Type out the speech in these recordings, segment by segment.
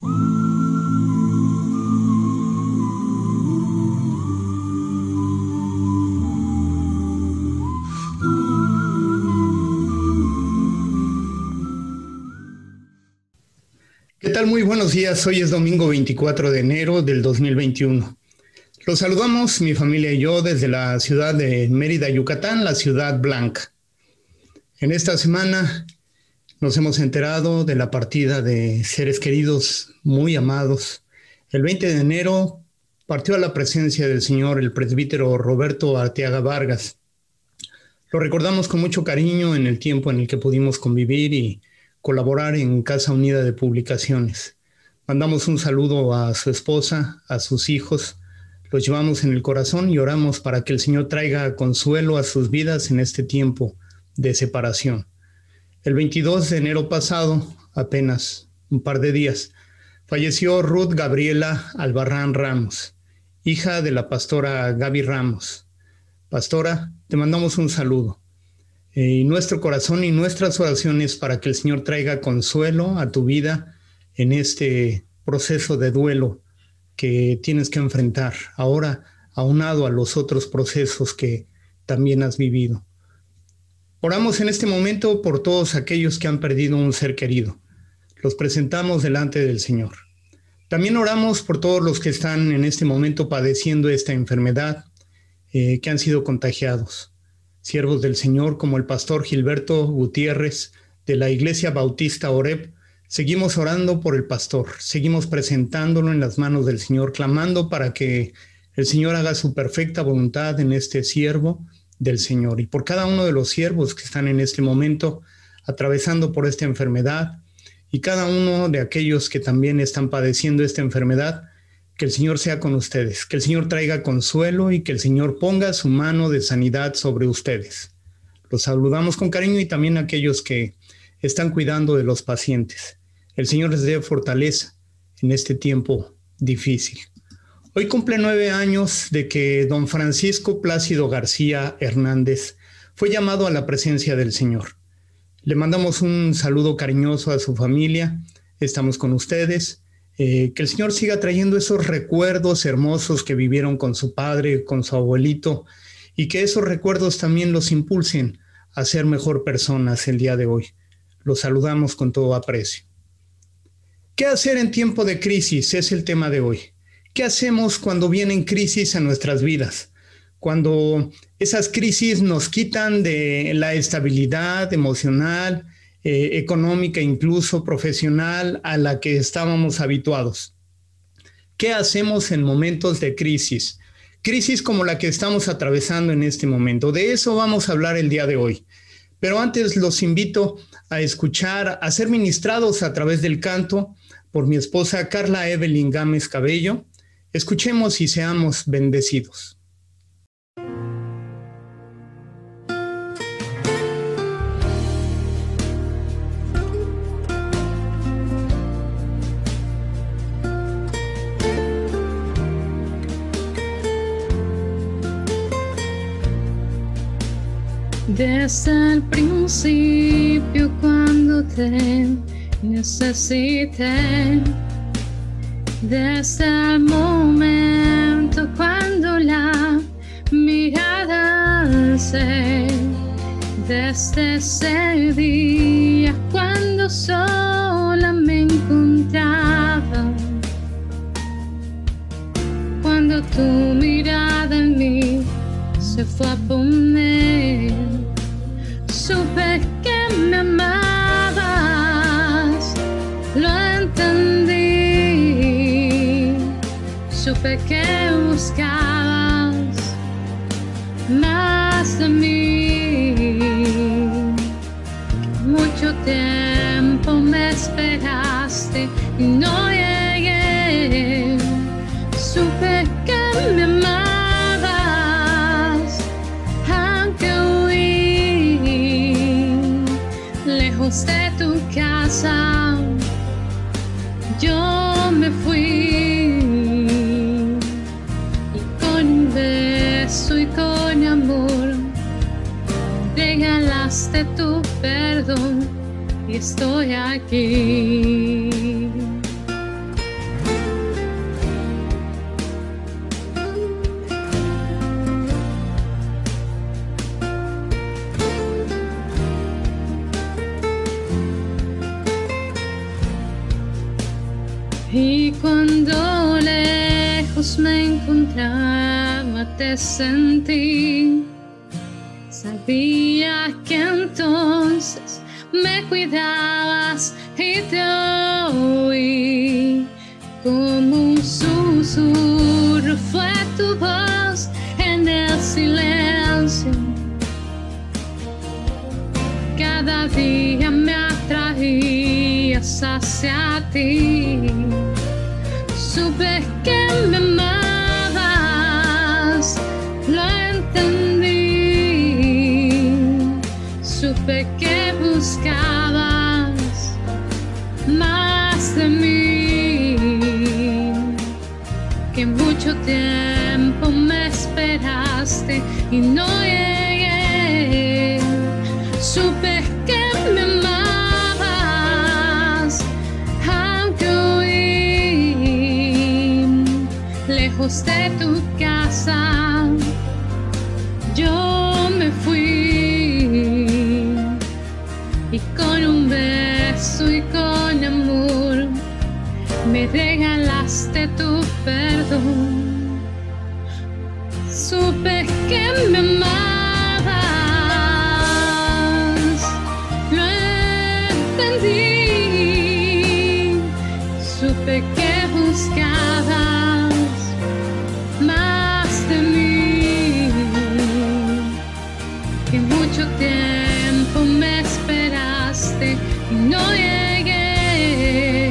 ¿Qué tal? Muy buenos días. Hoy es domingo 24 de enero del 2021. Los saludamos, mi familia y yo, desde la ciudad de Mérida, Yucatán, la ciudad blanca. En esta semana nos hemos enterado de la partida de seres queridos muy amados. El 20 de enero partió a la presencia del Señor el presbítero Roberto Arteaga Vargas. Lo recordamos con mucho cariño en el tiempo en el que pudimos convivir y colaborar en Casa Unida de Publicaciones. Mandamos un saludo a su esposa, a sus hijos, los llevamos en el corazón y oramos para que el Señor traiga consuelo a sus vidas en este tiempo de separación. El 22 de enero pasado, apenas un par de días, falleció Ruth Gabriela Albarrán Ramos, hija de la pastora Gaby Ramos. Pastora, te mandamos un saludo. Y nuestro corazón y nuestras oraciones para que el Señor traiga consuelo a tu vida en este proceso de duelo que tienes que enfrentar ahora, aunado a los otros procesos que también has vivido. Oramos en este momento por todos aquellos que han perdido un ser querido. Los presentamos delante del Señor. También oramos por todos los que están en este momento padeciendo esta enfermedad, que han sido contagiados. Siervos del Señor como el pastor Gilberto Gutiérrez de la Iglesia Bautista Oreb, seguimos orando por el pastor, seguimos presentándolo en las manos del Señor, clamando para que el Señor haga su perfecta voluntad en este siervo del Señor y por cada uno de los siervos que están en este momento atravesando por esta enfermedad y cada uno de aquellos que también están padeciendo esta enfermedad. Que el Señor sea con ustedes, que el Señor traiga consuelo y que el Señor ponga su mano de sanidad sobre ustedes. Los saludamos con cariño y también a aquellos que están cuidando de los pacientes. El Señor les dé fortaleza en este tiempo difícil. Hoy cumple 9 años de que don Francisco Plácido García Hernández fue llamado a la presencia del Señor. Le mandamos un saludo cariñoso a su familia. Estamos con ustedes. Que el Señor siga trayendo esos recuerdos hermosos que vivieron con su padre, con su abuelito, y que esos recuerdos también los impulsen a ser mejor personas el día de hoy. Los saludamos con todo aprecio. ¿Qué hacer en tiempo de crisis? Es el tema de hoy. ¿Qué hacemos cuando vienen crisis a nuestras vidas? Cuando esas crisis nos quitan de la estabilidad emocional, económica, incluso profesional, a la que estábamos habituados. ¿Qué hacemos en momentos de crisis? Crisis como la que estamos atravesando en este momento. De eso vamos a hablar el día de hoy. Pero antes los invito a escuchar, a ser ministrados a través del canto por mi esposa Carla Evelyn Gámez Cabello. Escuchemos y seamos bendecidos. Desde el principio cuando te necesité, desde el momento cuando la mirada alcé, desde ese día cuando sola me encontraba, cuando tu mirada en mí se fue a poner, supe que me amabas, lo entendí, supe que buscabas más de mí. Mucho tiempo me esperaste y no llegué, supe que me amabas, aunque lejos de tu casa, yo me fui y con un beso y con amor regalaste tu perdón y estoy aquí. Y cuando lejos me encontraba, te sentí. Sabía que entonces me cuidabas y te oí. Como un susurro fue tu voz en el silencio. Cada día me atraías hacia ti. Supe que me amabas, lo entendí. Supe que buscabas más de mí, que mucho tiempo me esperaste y no llegué. Supe que me amabas, aunque huí lejos de tu casa. Yo me fui y con un beso y con amor me regalaste tu perdón. Supe que me amabas, lo entendí. Supe que buscabas más de mí, que mucho tiempo me esperaste y no llegué.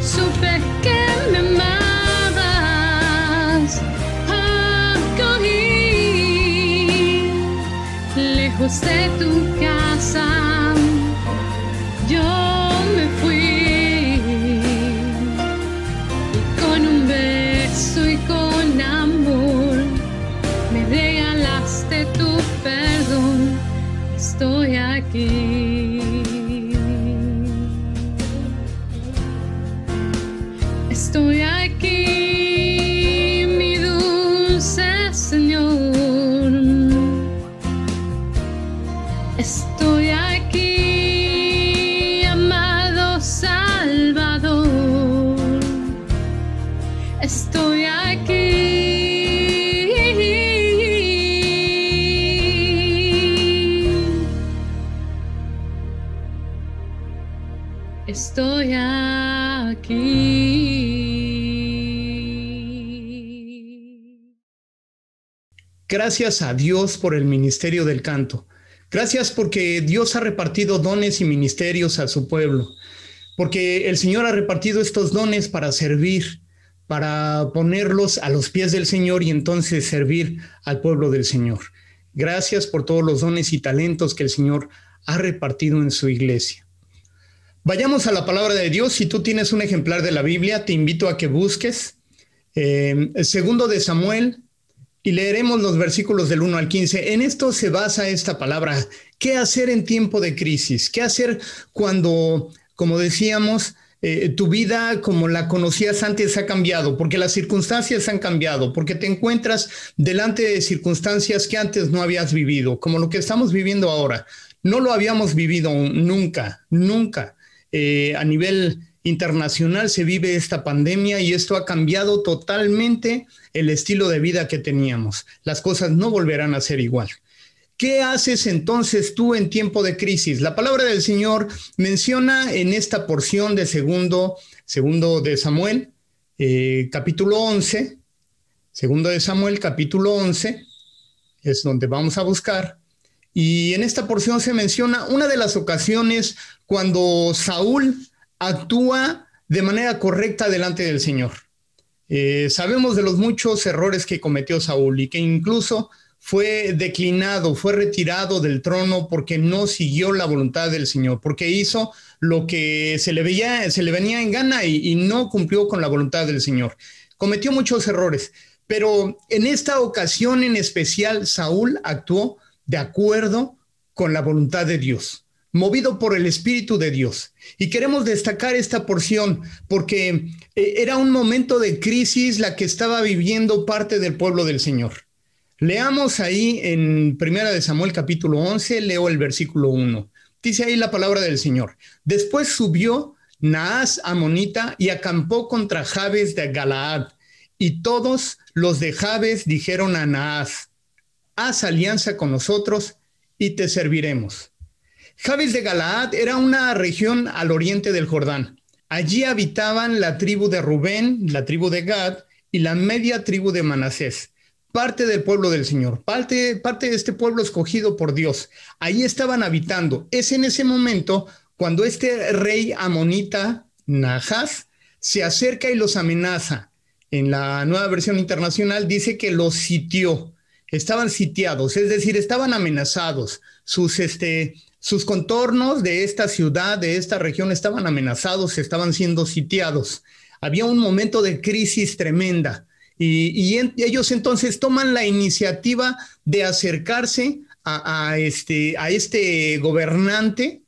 Supe que me amabas, acogí lejos de tu casa. Yo me fui y con un beso y con amor me regalaste tu perdón. Estoy aquí. Estoy aquí, mi dulce Señor. Estoy aquí, amado Salvador. Estoy aquí. Estoy aquí. Gracias a Dios por el ministerio del canto. Gracias porque Dios ha repartido dones y ministerios a su pueblo. Porque el Señor ha repartido estos dones para servir, para ponerlos a los pies del Señor y entonces servir al pueblo del Señor. Gracias por todos los dones y talentos que el Señor ha repartido en su iglesia. Vayamos a la palabra de Dios. Si tú tienes un ejemplar de la Biblia, te invito a que busques Segundo de Samuel y leeremos los versículos del 1 al 15. En esto se basa esta palabra. ¿Qué hacer en tiempo de crisis? ¿Qué hacer cuando, como decíamos, tu vida como la conocías antes ha cambiado? Porque las circunstancias han cambiado, porque te encuentras delante de circunstancias que antes no habías vivido, como lo que estamos viviendo ahora. No lo habíamos vivido nunca, nunca. A nivel internacional se vive esta pandemia y esto ha cambiado totalmente el estilo de vida que teníamos. Las cosas no volverán a ser igual. ¿Qué haces entonces tú en tiempo de crisis? La palabra del Señor menciona en esta porción de segundo de Samuel, capítulo 11, segundo de Samuel, capítulo 11, es donde vamos a buscar. Y en esta porción se menciona una de las ocasiones cuando Saúl actúa de manera correcta delante del Señor. Sabemos de los muchos errores que cometió Saúl y que incluso fue declinado, fue retirado del trono porque no siguió la voluntad del Señor, porque hizo lo que se le venía en gana y no cumplió con la voluntad del Señor. Cometió muchos errores, pero en esta ocasión en especial Saúl actuó de acuerdo con la voluntad de Dios, movido por el Espíritu de Dios. Y queremos destacar esta porción porque era un momento de crisis la que estaba viviendo parte del pueblo del Señor. Leamos ahí en 1 de Samuel capítulo 11, leo el versículo 1. Dice ahí la palabra del Señor. Después subió Naas amonita, y acampó contra Jabes de Galaad. Y todos los de Jabes dijeron a Naas: haz alianza con nosotros y te serviremos. Jabes de Galaad era una región al oriente del Jordán. Allí habitaban la tribu de Rubén, la tribu de Gad y la media tribu de Manasés, parte del pueblo del Señor, parte de este pueblo escogido por Dios. Ahí estaban habitando. Es en ese momento cuando este rey amonita, Nahash, se acerca y los amenaza. En la Nueva Versión Internacional dice que los sitió. Estaban sitiados, es decir, estaban amenazados. Sus contornos de esta ciudad, de esta región, estaban amenazados, estaban siendo sitiados. Había un momento de crisis tremenda. Y ellos entonces toman la iniciativa de acercarse a este gobernante,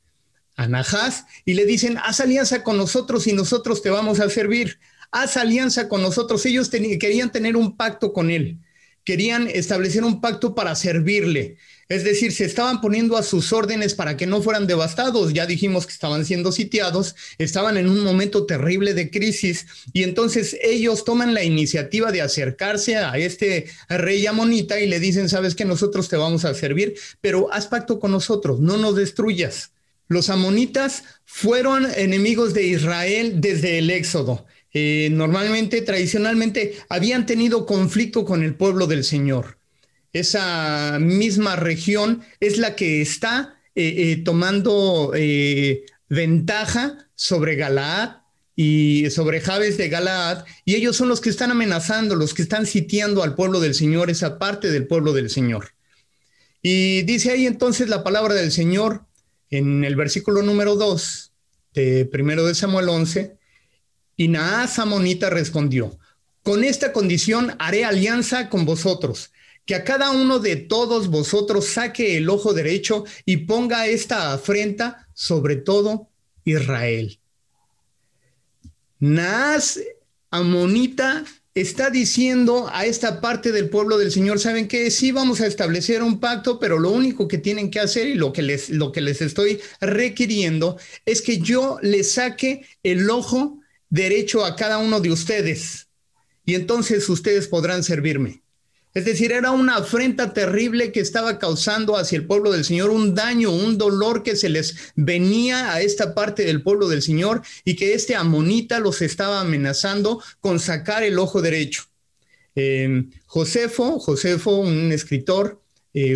a Nahash, y le dicen: haz alianza con nosotros y nosotros te vamos a servir. Haz alianza con nosotros. Ellos querían tener un pacto con él. Querían establecer un pacto para servirle. Es decir, se estaban poniendo a sus órdenes para que no fueran devastados. Ya dijimos que estaban siendo sitiados, estaban en un momento terrible de crisis, y entonces ellos toman la iniciativa de acercarse a este rey amonita y le dicen: sabes que nosotros te vamos a servir, pero haz pacto con nosotros, no nos destruyas. Los amonitas fueron enemigos de Israel desde el Éxodo. Tradicionalmente, habían tenido conflicto con el pueblo del Señor. Esa misma región es la que está tomando ventaja sobre Galaad y sobre Jabes de Galaad, y ellos son los que están amenazando, los que están sitiando al pueblo del Señor, esa parte del pueblo del Señor. Y dice ahí entonces la palabra del Señor en el versículo número 2 de 1 de Samuel 11, y Nahash amonita respondió: con esta condición haré alianza con vosotros, que a cada uno de todos vosotros saque el ojo derecho y ponga esta afrenta sobre todo Israel. Nahash amonita está diciendo a esta parte del pueblo del Señor: ¿saben qué? Sí, vamos a establecer un pacto, pero lo único que tienen que hacer y lo que les estoy requiriendo es que yo les saque el ojo derecho a cada uno de ustedes, y entonces ustedes podrán servirme. Es decir, era una afrenta terrible que estaba causando hacia el pueblo del Señor, un daño, un dolor que se les venía a esta parte del pueblo del Señor, y que este amonita los estaba amenazando con sacar el ojo derecho. Josefo, un escritor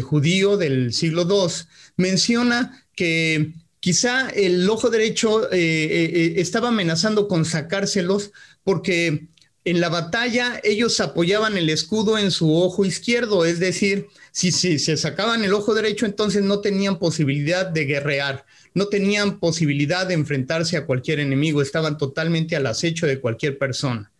judío del siglo II, menciona que quizá el ojo derecho estaba amenazando con sacárselos porque en la batalla ellos apoyaban el escudo en su ojo izquierdo. Es decir, si se sacaban el ojo derecho, entonces no tenían posibilidad de guerrear, no tenían posibilidad de enfrentarse a cualquier enemigo, estaban totalmente al acecho de cualquier persona.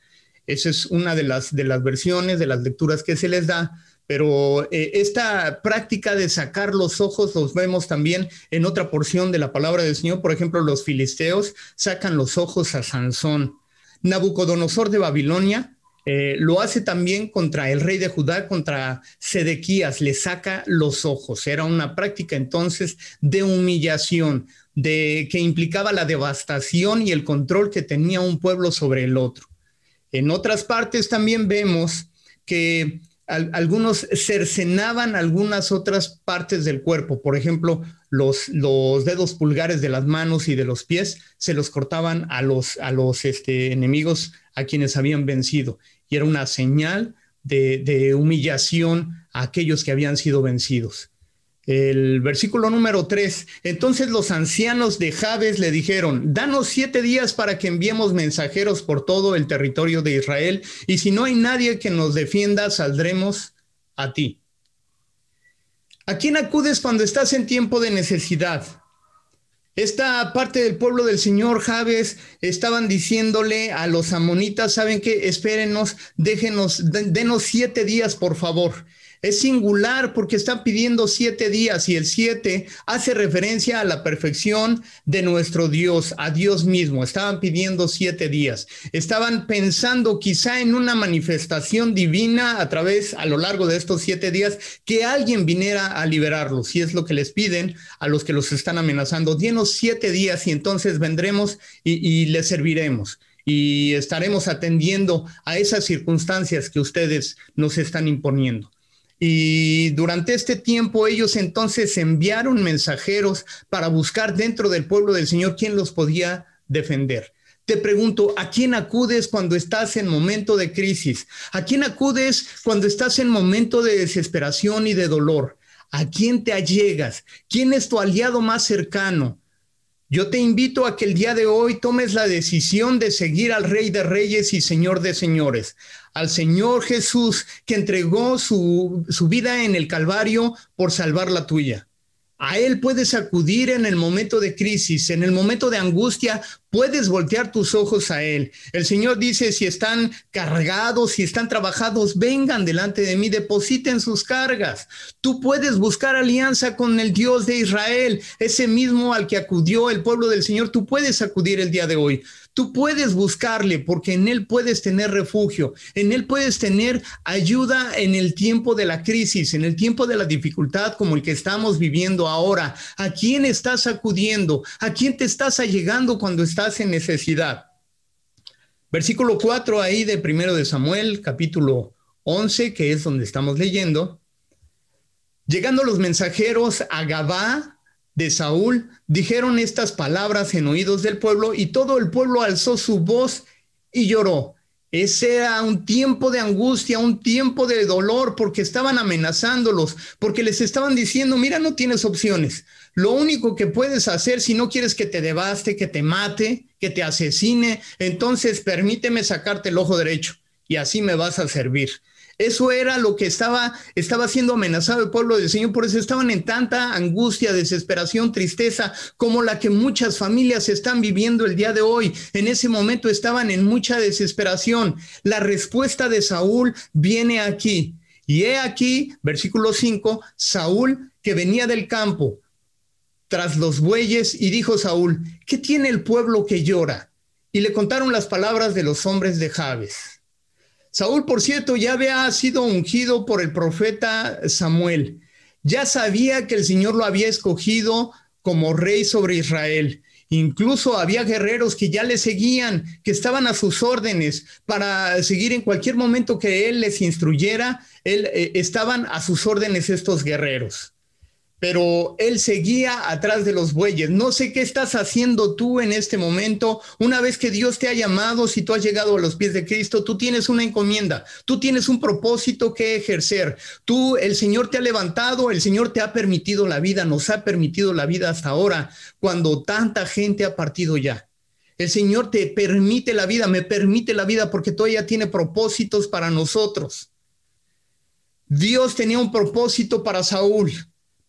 Esa es una de las versiones, de las lecturas que se les da. Pero esta práctica de sacar los ojos los vemos también en otra porción de la palabra del Señor. Por ejemplo, los filisteos sacan los ojos a Sansón. Nabucodonosor de Babilonia lo hace también contra el rey de Judá, contra Sedequías, le saca los ojos. Era una práctica entonces de humillación, que implicaba la devastación y el control que tenía un pueblo sobre el otro. En otras partes también vemos que algunos cercenaban algunas otras partes del cuerpo. Por ejemplo, los dedos pulgares de las manos y de los pies se los cortaban a los enemigos a quienes habían vencido. Y era una señal de humillación a aquellos que habían sido vencidos. El versículo número 3, entonces los ancianos de Jabes le dijeron: danos 7 días para que enviemos mensajeros por todo el territorio de Israel, y si no hay nadie que nos defienda, saldremos a ti. ¿A quién acudes cuando estás en tiempo de necesidad? Esta parte del pueblo del Señor, Jabes, estaban diciéndole a los amonitas: ¿saben qué? Espérenos, denos 7 días, por favor. Es singular porque están pidiendo 7 días y el 7 hace referencia a la perfección de nuestro Dios, a Dios mismo. Estaban pidiendo 7 días. Estaban pensando quizá en una manifestación divina a lo largo de estos 7 días, que alguien viniera a liberarlos. Y es lo que les piden a los que los están amenazando. Denos 7 días y entonces vendremos y les serviremos. Y estaremos atendiendo a esas circunstancias que ustedes nos están imponiendo. Y durante este tiempo ellos entonces enviaron mensajeros para buscar dentro del pueblo del Señor quién los podía defender. Te pregunto, ¿a quién acudes cuando estás en momento de crisis? ¿A quién acudes cuando estás en momento de desesperación y de dolor? ¿A quién te allegas? ¿Quién es tu aliado más cercano? Yo te invito a que el día de hoy tomes la decisión de seguir al Rey de Reyes y Señor de Señores, al Señor Jesús, que entregó su vida en el Calvario por salvar la tuya. A Él puedes acudir en el momento de crisis, en el momento de angustia, puedes voltear tus ojos a Él. El Señor dice, si están cargados, si están trabajados, vengan delante de mí, depositen sus cargas. Tú puedes buscar alianza con el Dios de Israel, ese mismo al que acudió el pueblo del Señor. Tú puedes acudir el día de hoy. Tú puedes buscarle porque en Él puedes tener refugio, en Él puedes tener ayuda en el tiempo de la crisis, en el tiempo de la dificultad como el que estamos viviendo ahora. ¿A quién estás acudiendo? ¿A quién te estás allegando cuando estás en necesidad? Versículo 4 ahí de 1 de Samuel, capítulo 11, que es donde estamos leyendo. Llegando los mensajeros a Gabá de Saúl, dijeron estas palabras en oídos del pueblo, y todo el pueblo alzó su voz y lloró. Ese era un tiempo de angustia, un tiempo de dolor, porque estaban amenazándolos, porque les estaban diciendo, mira, no tienes opciones. Lo único que puedes hacer, si no quieres que te devaste, que te mate, que te asesine, entonces permíteme sacarte el ojo derecho y así me vas a servir. Eso era lo que estaba siendo amenazado el pueblo del Señor. Por eso estaban en tanta angustia, desesperación, tristeza, como la que muchas familias están viviendo el día de hoy. En ese momento estaban en mucha desesperación. La respuesta de Saúl viene aquí. Y he aquí, versículo 5, Saúl que venía del campo tras los bueyes, y dijo Saúl, ¿qué tiene el pueblo que llora? Y le contaron las palabras de los hombres de Jabes. Saúl, por cierto, ya había sido ungido por el profeta Samuel. Ya sabía que el Señor lo había escogido como rey sobre Israel. Incluso había guerreros que ya le seguían, que estaban a sus órdenes para seguir en cualquier momento que él les instruyera. Estaban a sus órdenes estos guerreros. Pero él seguía atrás de los bueyes. No sé qué estás haciendo tú en este momento. Una vez que Dios te ha llamado, si tú has llegado a los pies de Cristo, tú tienes una encomienda, tú tienes un propósito que ejercer. El Señor te ha levantado, el Señor te ha permitido la vida, nos ha permitido la vida hasta ahora, cuando tanta gente ha partido ya. El Señor te permite la vida, me permite la vida, porque todavía tiene propósitos para nosotros. Dios tenía un propósito para Saúl.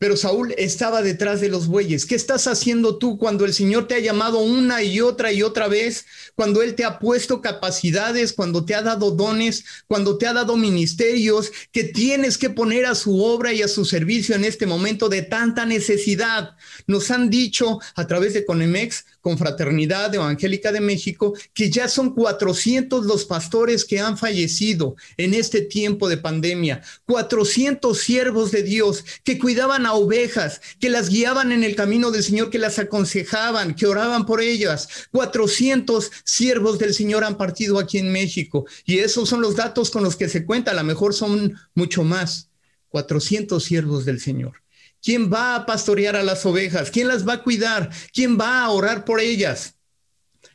Pero Saúl estaba detrás de los bueyes. ¿Qué estás haciendo tú cuando el Señor te ha llamado una y otra vez? Cuando Él te ha puesto capacidades, cuando te ha dado dones, cuando te ha dado ministerios que tienes que poner a su obra y a su servicio en este momento de tanta necesidad. Nos han dicho a través de Conemex, Confraternidad Evangélica de México, que ya son 400 los pastores que han fallecido en este tiempo de pandemia. 400 siervos de Dios que cuidaban a ovejas, que las guiaban en el camino del Señor, que las aconsejaban, que oraban por ellas. 400 siervos del Señor han partido aquí en México, y esos son los datos con los que se cuenta. A lo mejor son mucho más. 400 siervos del Señor. ¿Quién va a pastorear a las ovejas? ¿Quién las va a cuidar? ¿Quién va a orar por ellas?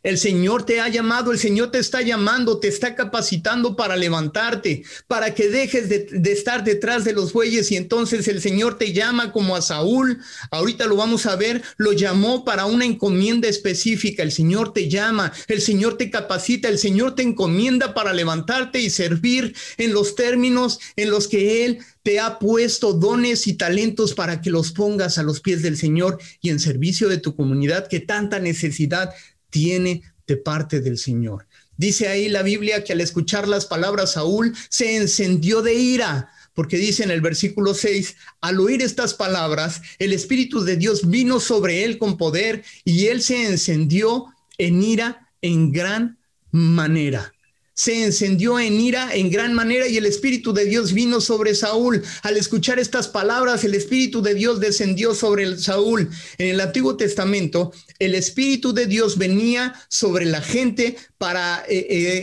El Señor te ha llamado, el Señor te está llamando, te está capacitando para levantarte, para que dejes de estar detrás de los bueyes, y entonces el Señor te llama como a Saúl. Ahorita lo vamos a ver, lo llamó para una encomienda específica. El Señor te llama, el Señor te capacita, el Señor te encomienda para levantarte y servir en los términos en los que Él te ha puesto dones y talentos para que los pongas a los pies del Señor y en servicio de tu comunidad que tanta necesidad tiene de parte del Señor. Dice ahí la Biblia que al escuchar las palabras Saúl se encendió de ira porque dice en el versículo 6, al oír estas palabras, el Espíritu de Dios vino sobre él con poder y él se encendió en ira en gran manera. Se encendió en ira en gran manera y el Espíritu de Dios vino sobre Saúl. Al escuchar estas palabras, el Espíritu de Dios descendió sobre Saúl. En el Antiguo Testamento, el Espíritu de Dios venía sobre la gente para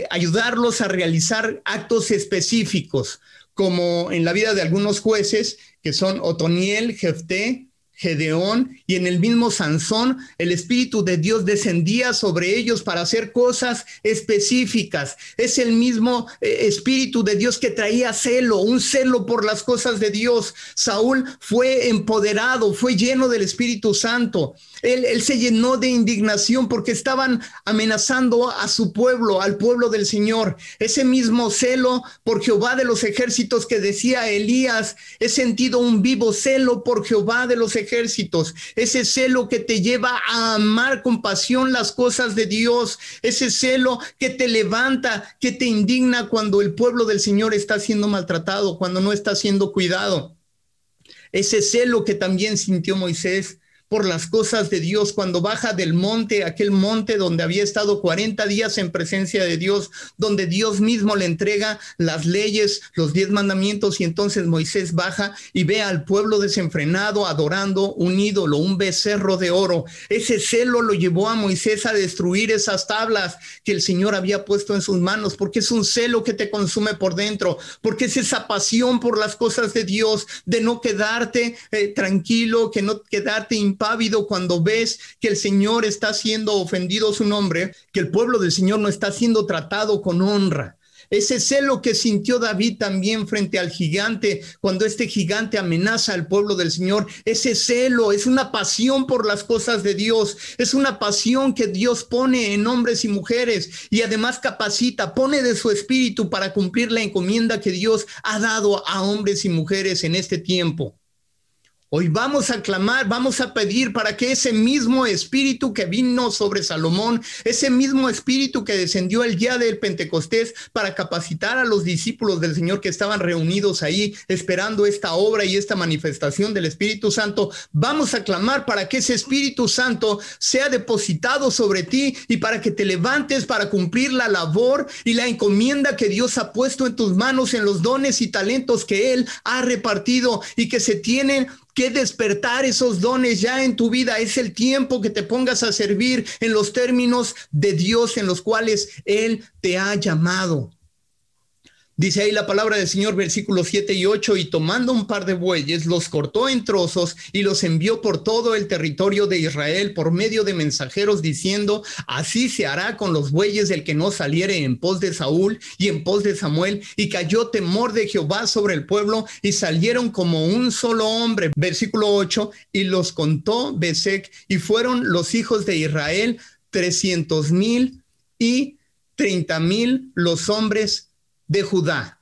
ayudarlos a realizar actos específicos, como en la vida de algunos jueces, que son Otoniel, Jefté, Gedeón, y en el mismo Sansón, el Espíritu de Dios descendía sobre ellos para hacer cosas específicas. Es el mismo Espíritu de Dios que traía celo, un celo por las cosas de Dios. Saúl fue empoderado, fue lleno del Espíritu Santo. Él se llenó de indignación porque estaban amenazando a su pueblo, al pueblo del Señor. Ese mismo celo por Jehová de los ejércitos que decía Elías, he sentido un vivo celo por Jehová de los ejércitos. Ese celo que te lleva a amar con pasión las cosas de Dios. Ese celo que te levanta, que te indigna cuando el pueblo del Señor está siendo maltratado, cuando no está siendo cuidado. Ese celo que también sintió Moisés por las cosas de Dios, cuando baja del monte, aquel monte donde había estado 40 días en presencia de Dios, donde Dios mismo le entrega las leyes, los 10 mandamientos, y entonces Moisés baja y ve al pueblo desenfrenado adorando un ídolo, un becerro de oro. Ese celo lo llevó a Moisés a destruir esas tablas que el Señor había puesto en sus manos, porque es un celo que te consume por dentro, porque es esa pasión por las cosas de Dios, de no quedarte tranquilo, que no quedarte impávido cuando ves que el Señor está siendo ofendido su nombre, que el pueblo del Señor no está siendo tratado con honra. Ese celo que sintió David también frente al gigante, cuando este gigante amenaza al pueblo del Señor, ese celo es una pasión por las cosas de Dios, es una pasión que Dios pone en hombres y mujeres y además capacita, pone de su espíritu para cumplir la encomienda que Dios ha dado a hombres y mujeres en este tiempo. Hoy vamos a clamar, vamos a pedir para que ese mismo espíritu que vino sobre Salomón, ese mismo espíritu que descendió el día del Pentecostés para capacitar a los discípulos del Señor que estaban reunidos ahí esperando esta obra y esta manifestación del Espíritu Santo, vamos a clamar para que ese Espíritu Santo sea depositado sobre ti y para que te levantes para cumplir la labor y la encomienda que Dios ha puesto en tus manos, en los dones y talentos que Él ha repartido y que se tienen que despertar esos dones ya en tu vida. Es el tiempo que te pongas a servir en los términos de Dios en los cuales Él te ha llamado. Dice ahí la palabra del Señor, versículos 7 y 8, y tomando un par de bueyes, los cortó en trozos y los envió por todo el territorio de Israel por medio de mensajeros, diciendo, así se hará con los bueyes del que no saliere en pos de Saúl y en pos de Samuel. Y cayó temor de Jehová sobre el pueblo y salieron como un solo hombre. Versículo 8, y los contó Besec, y fueron los hijos de Israel 300,000 y 30,000 los hombres de Judá.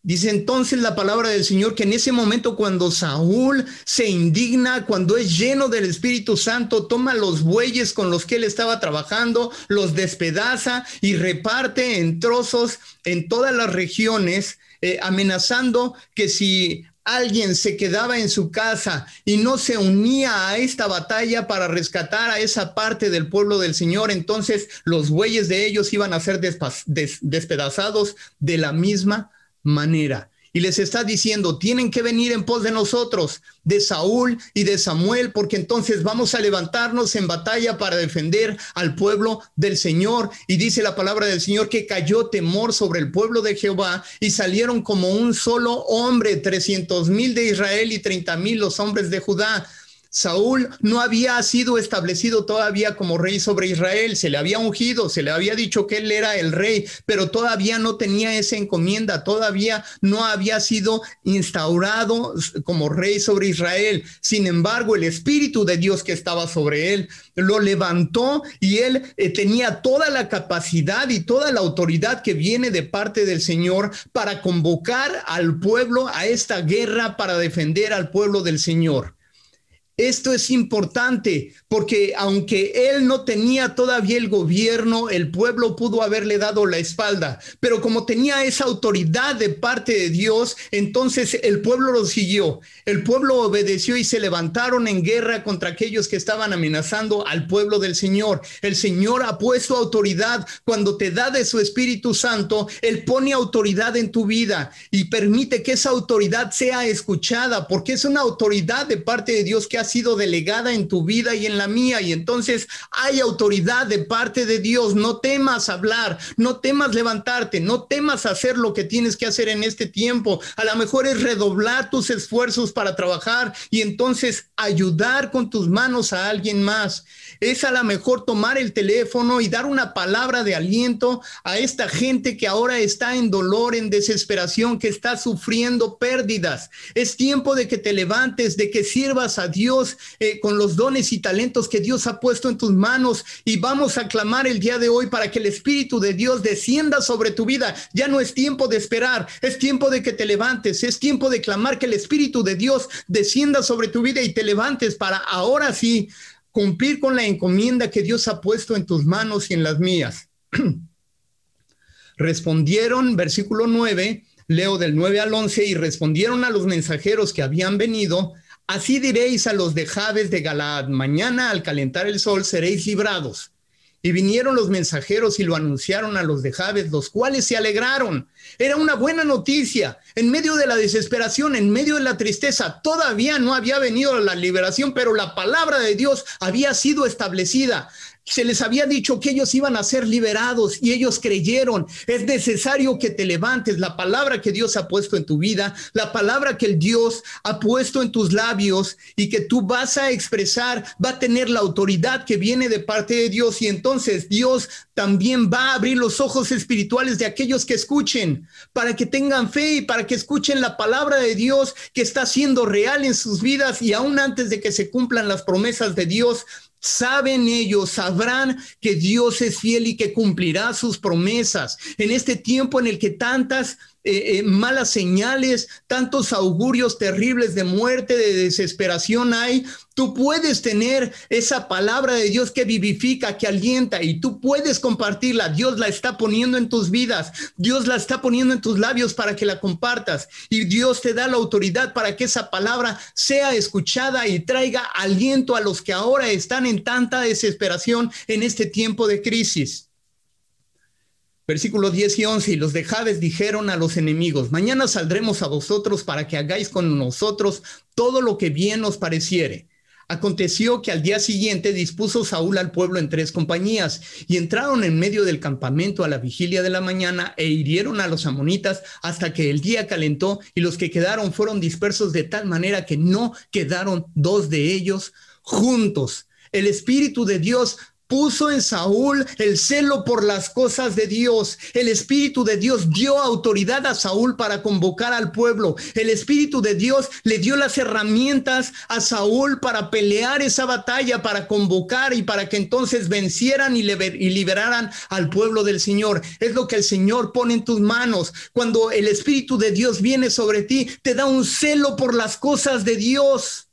Dice entonces la palabra del Señor que en ese momento cuando Saúl se indigna, cuando es lleno del Espíritu Santo, toma los bueyes con los que él estaba trabajando, los despedaza y reparte en trozos en todas las regiones, amenazando que si alguien se quedaba en su casa y no se unía a esta batalla para rescatar a esa parte del pueblo del Señor, entonces los bueyes de ellos iban a ser despedazados de la misma manera. Y les está diciendo, tienen que venir en pos de nosotros, de Saúl y de Samuel, porque entonces vamos a levantarnos en batalla para defender al pueblo del Señor. Y dice la palabra del Señor que cayó temor sobre el pueblo de Jehová y salieron como un solo hombre, 300,000 de Israel y 30,000 los hombres de Judá. Saúl no había sido establecido todavía como rey sobre Israel, se le había ungido, se le había dicho que él era el rey, pero todavía no tenía esa encomienda, todavía no había sido instaurado como rey sobre Israel. Sin embargo, el Espíritu de Dios que estaba sobre él lo levantó y él tenía toda la capacidad y toda la autoridad que viene de parte del Señor para convocar al pueblo a esta guerra para defender al pueblo del Señor. Esto es importante porque aunque él no tenía todavía el gobierno, el pueblo pudo haberle dado la espalda, pero como tenía esa autoridad de parte de Dios, entonces el pueblo lo siguió. El pueblo obedeció y se levantaron en guerra contra aquellos que estaban amenazando al pueblo del Señor. El Señor ha puesto autoridad. Cuando te da de su Espíritu Santo, Él pone autoridad en tu vida y permite que esa autoridad sea escuchada, porque es una autoridad de parte de Dios que ha sido delegada en tu vida y en la mía, y entonces hay autoridad de parte de Dios. No temas hablar, no temas levantarte, no temas hacer lo que tienes que hacer en este tiempo. A lo mejor es redoblar tus esfuerzos para trabajar y entonces ayudar con tus manos a alguien más. Es a lo mejor tomar el teléfono y dar una palabra de aliento a esta gente que ahora está en dolor, en desesperación, que está sufriendo pérdidas. Es tiempo de que te levantes, de que sirvas a Dios con los dones y talentos que Dios ha puesto en tus manos, y vamos a clamar el día de hoy para que el Espíritu de Dios descienda sobre tu vida. Ya no es tiempo de esperar, es tiempo de que te levantes, es tiempo de clamar que el Espíritu de Dios descienda sobre tu vida y te levantes para ahora sí cumplir con la encomienda que Dios ha puesto en tus manos y en las mías. Respondieron, versículo 9, leo del 9 al 11, y respondieron a los mensajeros que habían venido: así diréis a los de Jabes de Galaad, mañana al calentar el sol seréis librados. Y vinieron los mensajeros y lo anunciaron a los de Jabes, los cuales se alegraron. Era una buena noticia. En medio de la desesperación, en medio de la tristeza, todavía no había venido la liberación, pero la palabra de Dios había sido establecida. Se les había dicho que ellos iban a ser liberados y ellos creyeron. Es necesario que te levantes. La palabra que Dios ha puesto en tu vida, la palabra que el Dios ha puesto en tus labios y que tú vas a expresar, va a tener la autoridad que viene de parte de Dios, y entonces Dios también va a abrir los ojos espirituales de aquellos que escuchen, para que tengan fe y para que escuchen la palabra de Dios que está siendo real en sus vidas, y aún antes de que se cumplan las promesas de Dios, saben ellos, sabrán que Dios es fiel y que cumplirá sus promesas. En este tiempo en el que tantas malas señales, tantos augurios terribles de muerte, de desesperación hay, tú puedes tener esa palabra de Dios que vivifica, que alienta, y tú puedes compartirla. Dios la está poniendo en tus vidas, Dios la está poniendo en tus labios para que la compartas, y Dios te da la autoridad para que esa palabra sea escuchada y traiga aliento a los que ahora están en tanta desesperación en este tiempo de crisis. Versículos 10 y 11, y los de Jabes dijeron a los enemigos: mañana saldremos a vosotros para que hagáis con nosotros todo lo que bien os pareciere. Aconteció que al día siguiente dispuso Saúl al pueblo en 3 compañías, y entraron en medio del campamento a la vigilia de la mañana, e hirieron a los amonitas hasta que el día calentó, y los que quedaron fueron dispersos de tal manera que no quedaron 2 de ellos juntos. El Espíritu de Dios puso en Saúl el celo por las cosas de Dios. El Espíritu de Dios dio autoridad a Saúl para convocar al pueblo. El Espíritu de Dios le dio las herramientas a Saúl para pelear esa batalla, para convocar y para que entonces vencieran y liberaran al pueblo del Señor. Es lo que el Señor pone en tus manos. Cuando el Espíritu de Dios viene sobre ti, te da un celo por las cosas de Dios,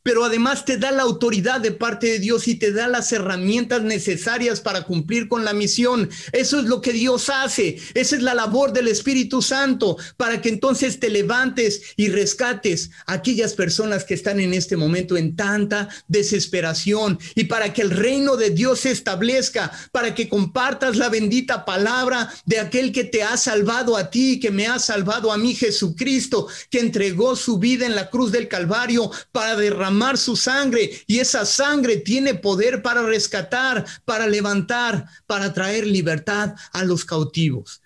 pero además te da la autoridad de parte de Dios y te da las herramientas necesarias para cumplir con la misión. Eso es lo que Dios hace. Esa es la labor del Espíritu Santo, para que entonces te levantes y rescates a aquellas personas que están en este momento en tanta desesperación, y para que el reino de Dios se establezca, para que compartas la bendita palabra de aquel que te ha salvado a ti, que me ha salvado a mí, Jesucristo, que entregó su vida en la cruz del Calvario para derramar su sangre, y esa sangre tiene poder para rescatar, para levantar, para traer libertad a los cautivos.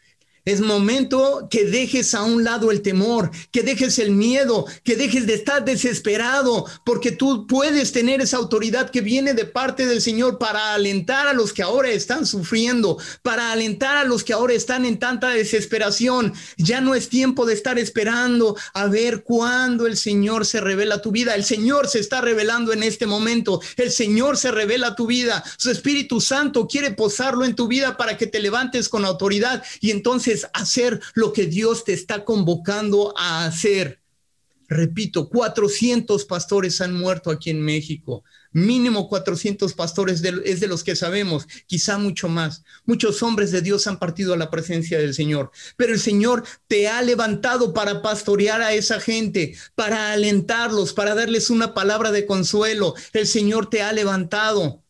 Es momento que dejes a un lado el temor, que dejes el miedo, que dejes de estar desesperado, porque tú puedes tener esa autoridad que viene de parte del Señor para alentar a los que ahora están sufriendo, para alentar a los que ahora están en tanta desesperación. Ya no es tiempo de estar esperando a ver cuándo el Señor se revela a tu vida. El Señor se está revelando en este momento. El Señor se revela a tu vida. Su Espíritu Santo quiere posarlo en tu vida para que te levantes con autoridad y entonces hacer lo que Dios te está convocando a hacer. Repito, 400 pastores han muerto aquí en México. Mínimo 400 pastores es de los que sabemos, quizá mucho más. Muchos hombres de Dios han partido a la presencia del Señor, pero el Señor te ha levantado para pastorear a esa gente, para alentarlos, para darles una palabra de consuelo. El Señor te ha levantado.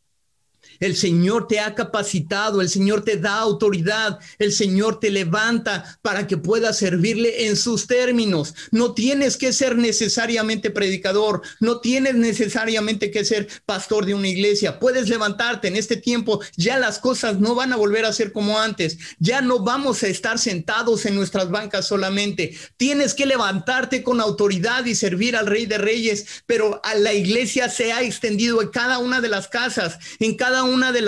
El Señor te ha capacitado, el Señor te da autoridad, el Señor te levanta para que puedas servirle en sus términos. No tienes que ser necesariamente predicador, no tienes necesariamente que ser pastor de una iglesia. Puedes levantarte en este tiempo, ya las cosas no van a volver a ser como antes, ya no vamos a estar sentados en nuestras bancas solamente. Tienes que levantarte con autoridad y servir al Rey de Reyes, pero a la iglesia se ha extendido en cada una de las casas, en cada una de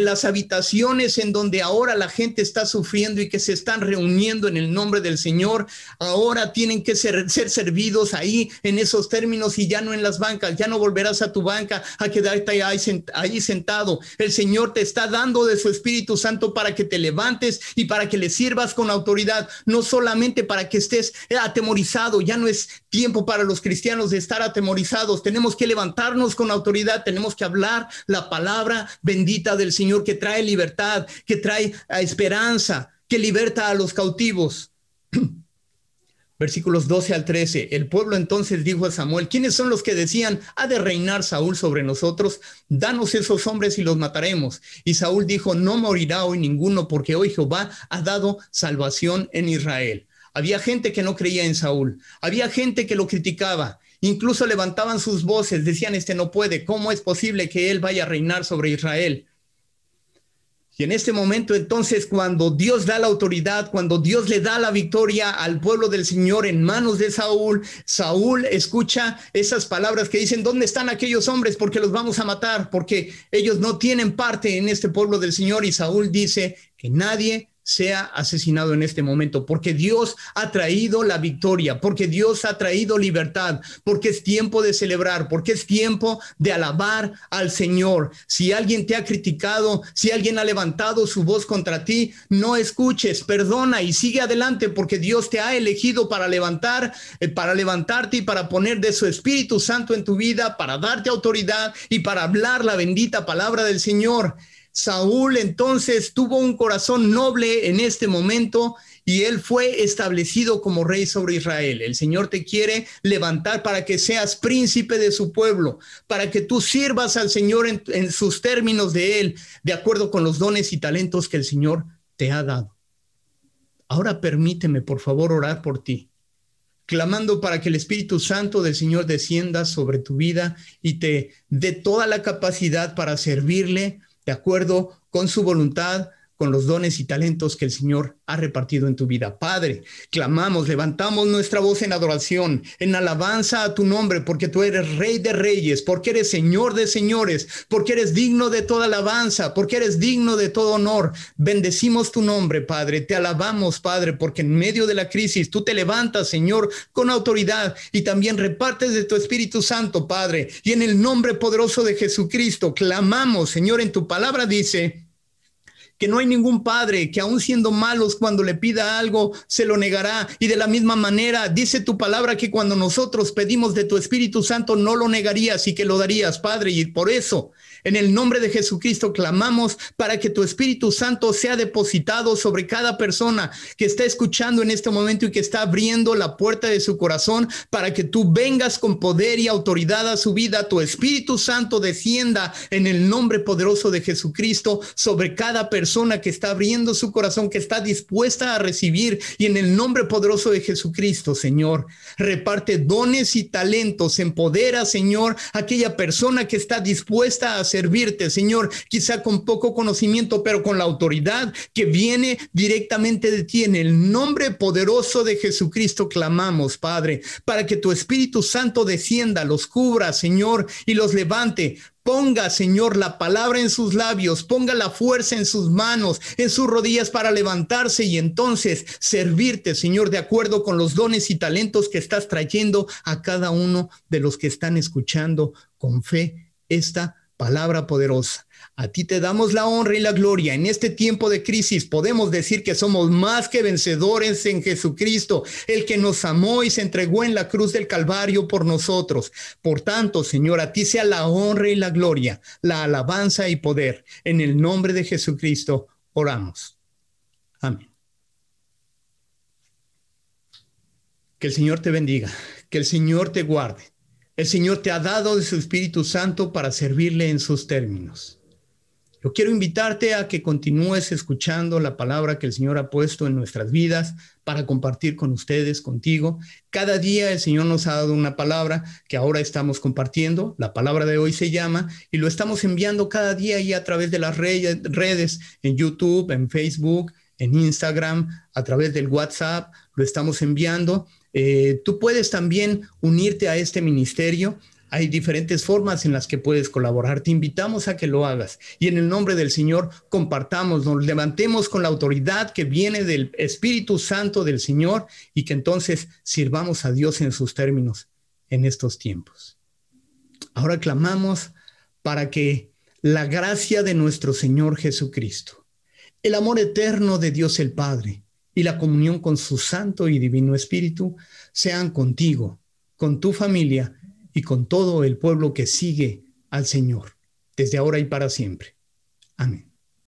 las habitaciones en donde ahora la gente está sufriendo y que se están reuniendo en el nombre del Señor. Ahora tienen que ser servidos ahí en esos términos y ya no en las bancas. Ya no volverás a tu banca a quedarte ahí sentado. El Señor te está dando de su Espíritu Santo para que te levantes y para que le sirvas con autoridad, no solamente para que estés atemorizado. Ya no es tiempo para los cristianos de estar atemorizados. Tenemos que levantarnos con autoridad, tenemos que hablar la palabra bendita del Señor que trae libertad, que trae esperanza, que liberta a los cautivos. Versículos 12 al 13. El pueblo entonces dijo a Samuel: ¿quiénes son los que decían, ha de reinar Saúl sobre nosotros? Danos esos hombres y los mataremos. Y Saúl dijo: no morirá hoy ninguno, porque hoy Jehová ha dado salvación en Israel. Había gente que no creía en Saúl, había gente que lo criticaba. Incluso levantaban sus voces, decían: este no puede, ¿cómo es posible que él vaya a reinar sobre Israel? Y en este momento entonces, cuando Dios da la autoridad, cuando Dios le da la victoria al pueblo del Señor en manos de Saúl, Saúl escucha esas palabras que dicen: ¿dónde están aquellos hombres? Porque los vamos a matar, porque ellos no tienen parte en este pueblo del Señor. Y Saúl dice que nadie sea asesinado en este momento, porque Dios ha traído la victoria, porque Dios ha traído libertad, porque es tiempo de celebrar, porque es tiempo de alabar al Señor. Si alguien te ha criticado, si alguien ha levantado su voz contra ti, no escuches, perdona y sigue adelante, porque Dios te ha elegido para levantarte y para poner de su Espíritu Santo en tu vida, para darte autoridad y para hablar la bendita palabra del Señor. Saúl entonces tuvo un corazón noble en este momento y él fue establecido como rey sobre Israel. El Señor te quiere levantar para que seas príncipe de su pueblo, para que tú sirvas al Señor en sus términos de él, de acuerdo con los dones y talentos que el Señor te ha dado. Ahora permíteme, por favor, orar por ti, clamando para que el Espíritu Santo del Señor descienda sobre tu vida y te dé toda la capacidad para servirle de acuerdo con su voluntad, con los dones y talentos que el Señor ha repartido en tu vida. Padre, clamamos, levantamos nuestra voz en adoración, en alabanza a tu nombre, porque tú eres Rey de Reyes, porque eres Señor de Señores, porque eres digno de toda alabanza, porque eres digno de todo honor. Bendecimos tu nombre, Padre, te alabamos, Padre, porque en medio de la crisis tú te levantas, Señor, con autoridad y también repartes de tu Espíritu Santo, Padre. Y en el nombre poderoso de Jesucristo clamamos, Señor. En tu palabra dice que no hay ningún padre que aun siendo malos, cuando le pida algo se lo negará. Y de la misma manera dice tu palabra que cuando nosotros pedimos de tu Espíritu Santo no lo negarías y que lo darías, Padre. Y por eso en el nombre de Jesucristo clamamos para que tu Espíritu Santo sea depositado sobre cada persona que está escuchando en este momento y que está abriendo la puerta de su corazón, para que tú vengas con poder y autoridad a su vida. Tu Espíritu Santo descienda en el nombre poderoso de Jesucristo sobre cada persona que está abriendo su corazón, que está dispuesta a recibir. Y en el nombre poderoso de Jesucristo, Señor, reparte dones y talentos, empodera, Señor, a aquella persona que está dispuesta a servirte, Señor, quizá con poco conocimiento, pero con la autoridad que viene directamente de ti. En el nombre poderoso de Jesucristo clamamos, Padre, para que tu Espíritu Santo descienda, los cubra, Señor, y los levante. Ponga, Señor, la palabra en sus labios, ponga la fuerza en sus manos, en sus rodillas, para levantarse y entonces servirte, Señor, de acuerdo con los dones y talentos que estás trayendo a cada uno de los que están escuchando con fe esta palabra poderosa. A ti te damos la honra y la gloria. En este tiempo de crisis podemos decir que somos más que vencedores en Jesucristo, el que nos amó y se entregó en la cruz del Calvario por nosotros. Por tanto, Señor, a ti sea la honra y la gloria, la alabanza y poder. En el nombre de Jesucristo oramos. Amén. Que el Señor te bendiga, que el Señor te guarde. El Señor te ha dado de su Espíritu Santo para servirle en sus términos. Yo quiero invitarte a que continúes escuchando la palabra que el Señor ha puesto en nuestras vidas para compartir con ustedes, contigo. Cada día el Señor nos ha dado una palabra que ahora estamos compartiendo. La palabra de hoy se llama y lo estamos enviando cada día y a través de las redes, en YouTube, en Facebook, en Instagram, a través del WhatsApp, lo estamos enviando. Tú puedes también unirte a este ministerio. Hay diferentes formas en las que puedes colaborar. Te invitamos a que lo hagas. Y en el nombre del Señor, compartamos, nos levantemos con la autoridad que viene del Espíritu Santo del Señor y que entonces sirvamos a Dios en sus términos en estos tiempos. Ahora clamamos para que la gracia de nuestro Señor Jesucristo, el amor eterno de Dios el Padre y la comunión con su Santo y Divino Espíritu sean contigo, con tu familia y con todo el pueblo que sigue al Señor, desde ahora y para siempre. Amén.